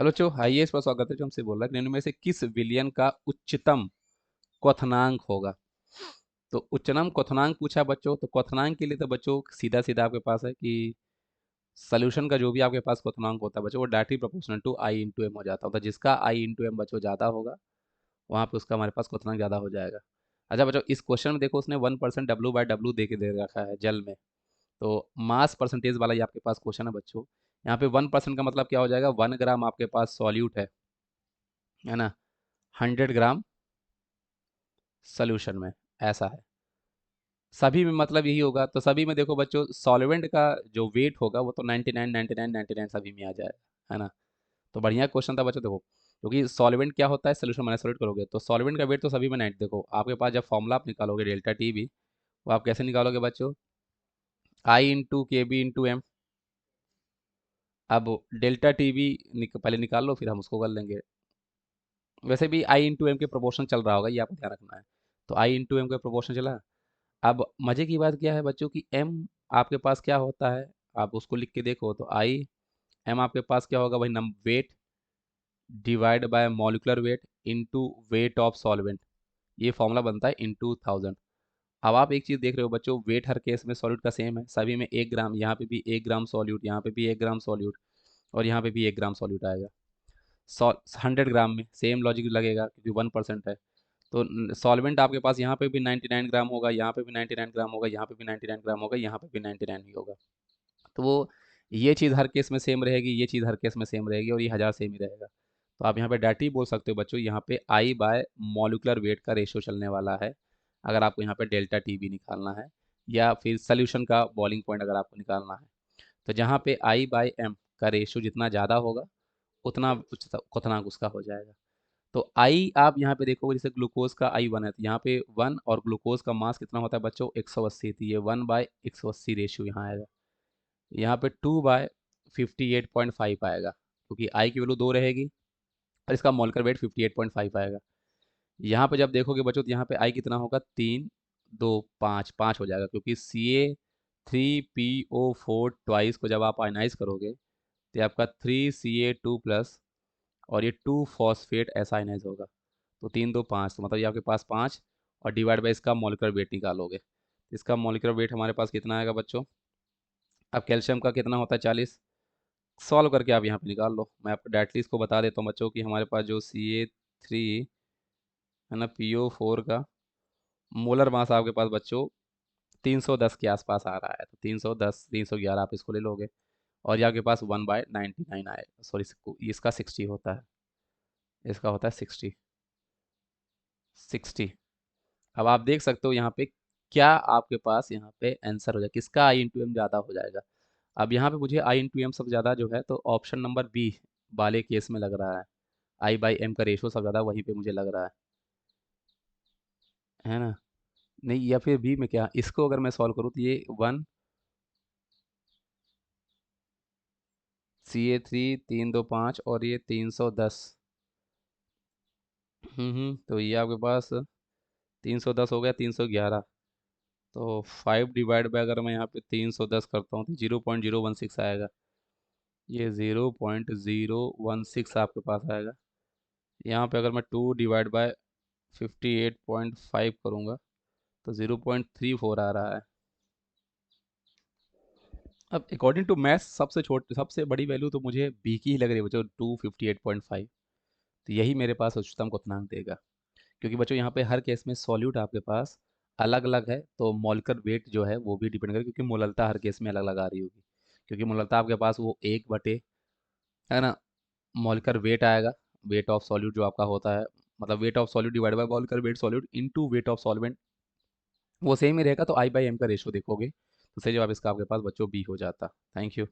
Hello चो आइए इस पर स्वागत है। जो हमसे बोल रहा है निम्न में से किस विलयन का उच्चतम क्वथनांक होगा। तो उच्चतम क्वथनांक पूछा बच्चों, तो क्वथनांक के लिए तो बच्चों सीधा सीधा आपके पास है कि सोल्यूशन का जो भी आपके पास क्वथनांक होता है बच्चों, वो directly proportional to I into M हो जाता होता है। जिसका आई इंटू एम बच्चों ज़्यादा होगा वहाँ पे उसका हमारे पास क्वथनांक ज़्यादा हो जाएगा। अच्छा बच्चों, इस क्वेश्चन में देखो उसने 1% W/W दे के दे रखा है जल में। तो मास परसेंटेज वाला ये आपके पास क्वेश्चन है बच्चों। यहाँ पे 1% का मतलब क्या हो जाएगा, 1 ग्राम आपके पास सॉल्यूट है ना, 100 ग्राम सोल्यूशन में, ऐसा है। सभी में मतलब यही होगा, तो सभी में देखो बच्चों सॉल्वेंट का जो वेट होगा वो तो 99 99 99 सभी में आ जाएगा, है ना। तो बढ़िया क्वेश्चन था बच्चों। देखो क्योंकि सॉल्वेंट क्या होता है, सोल्यूशन माइनस सॉल्यूट करोगे तो सॉल्वेंट का वेट तो सभी में 90। देखो आपके पास जब फॉर्मूला आप निकालोगे डेल्टा टी बी, वो आप कैसे निकालोगे बच्चों, आई इंटू के बी इंटू एम। अब डेल्टा टी बी पहले निकाल लो, फिर हम उसको कर लेंगे। वैसे भी आई इंटू एम के प्रोपोर्शन चल रहा होगा, ये आपको ध्यान रखना है। तो आई इंटू एम का प्रोपोर्शन चला। अब मजे की बात क्या है बच्चों की एम आपके पास क्या होता है, आप उसको लिख के देखो तो आई एम आपके पास क्या होगा, वही नम weight divide by molecular weight into weight of solvent. ये फॉर्मूला बनता है इनटू 1000। अब आप एक चीज़ देख रहे हो बच्चों, वेट हर केस में सॉल्यूट का सेम है, सभी में 1 ग्राम। यहाँ पे भी 1 ग्राम सॉल्यूट, यहाँ पे भी 1 ग्राम सॉल्यूट, और यहाँ पे भी 1 ग्राम सॉल्यूट आएगा। 100 ग्राम में सेम लॉजिक लगेगा क्योंकि 1% है। तो सॉल्वेंट आपके पास यहाँ पे भी 99 ग्राम होगा, यहाँ पे भी 99 ग्राम होगा, यहाँ पे भी 99 ग्राम होगा, यहाँ पे भी 99 ही होगा। तो वो ये चीज़ हर केस में सेम रहेगी, ये चीज़ हर केस में सेम रहेगी, और ये 1000 सेम ही रहेगा। तो आप यहाँ पे डायरेक्टली बोल सकते हो बच्चों, यहाँ पे आई बाय मॉलिकुलर वेट का रेशियो चलने वाला है। अगर आपको यहाँ पे डेल्टा टी भी निकालना है, या फिर सोल्यूशन का बॉइलिंग पॉइंट अगर आपको निकालना है, तो जहाँ पे आई बाय एम का रेशियो जितना ज़्यादा होगा उतना क्वथनांक उसका हो जाएगा। तो आई आप यहाँ पे देखोगे, जैसे ग्लूकोज का आई 1 है, तो यहाँ पे 1, और ग्लूकोज का मास कितना होता है बच्चों, 180। तो ये 1/180 रेशियो यहाँ आएगा। यहाँ पे 2/58.5 आएगा, क्योंकि आई की वैल्यू 2 रहेगी और इसका मोलर वेट 58.5 आएगा। यहाँ पे जब देखोगे बच्चों, तो यहाँ पे आई कितना होगा, 3 2 5 5 हो जाएगा, क्योंकि CA3PO4 ट्वाइस को जब आप आयनाइज करोगे तो ये आपका 3Ca2+ और ये 2 फॉस्फेट ऐसा आयनाइज होगा। तो 3 2 5, तो मतलब ये आपके पास 5, और डिवाइड बाई इसका मॉलिक्यूलर वेट निकालोगे। इसका मॉलिक्यूलर वेट हमारे पास कितना आएगा बच्चों, अब कैल्शियम का कितना होता है, 40। सॉल्व करके आप यहाँ पे निकाल लो। मैं आपको डायरेक्टली इसको बता देता हूँ बच्चों कि हमारे पास जो CA3 है ना, PO4 का मोलर मास आपके पास बच्चों 310 के आसपास आ रहा है। तो 310 311 आप इसको ले लोगे, और ये आपके पास 1/99 आएगा। सॉरी, इसका 60 होता है, इसका होता है 60। अब आप देख सकते हो यहाँ पे क्या आपके पास यहाँ पे आंसर हो जाएगा, किसका आई इंटू एम ज़्यादा हो जाएगा। अब यहाँ पे मुझे आई इंटू एम सबसे ज़्यादा जो है, तो ऑप्शन नंबर बी वाले केस में लग रहा है। आई बाई एम का रेशो सबसे ज़्यादा वहीं पे मुझे लग रहा है ना। नहीं, या फिर बी में क्या, इसको अगर मैं सॉल्व करूँ तो ये 1 CA3 3 2 5 और ये 310। तो ये आपके पास 310 हो गया, 311। तो 5 डिवाइड बाय अगर मैं यहाँ पे 310 करता हूँ तो 0.016 आएगा। ये 0.016 आपके पास आएगा। यहाँ पे अगर मैं 2 डिवाइड बाय 58.5 करूँगा तो 0.34 आ रहा है। अब अकॉर्डिंग टू मैथ्स सबसे छोटी सबसे बड़ी वैल्यू तो मुझे बी की ही लग रही है बच्चों, 258.5। तो यही मेरे पास उच्चतम क्वथनांक देगा, क्योंकि बच्चों यहाँ पे हर केस में सॉल्यूट आपके पास अलग अलग है, तो मॉलिक्यूलर वेट जो है वो भी डिपेंड करेगा, क्योंकि मोललता हर केस में अलग अलग आ रही होगी। क्योंकि मोललता आपके पास वो 1 बटे, है ना, मॉलिक्यूलर वेट आएगा। वेट ऑफ सॉल्यूट जो आपका होता है, मतलब weight of solute divide by molecular wait solute into weight of solvent, वो सेम ही रहेगा। तो आई बाई एम का रेशियो देखोगे तो सही जवाब इसका आपके पास बच्चों बी हो जाता। Thank you.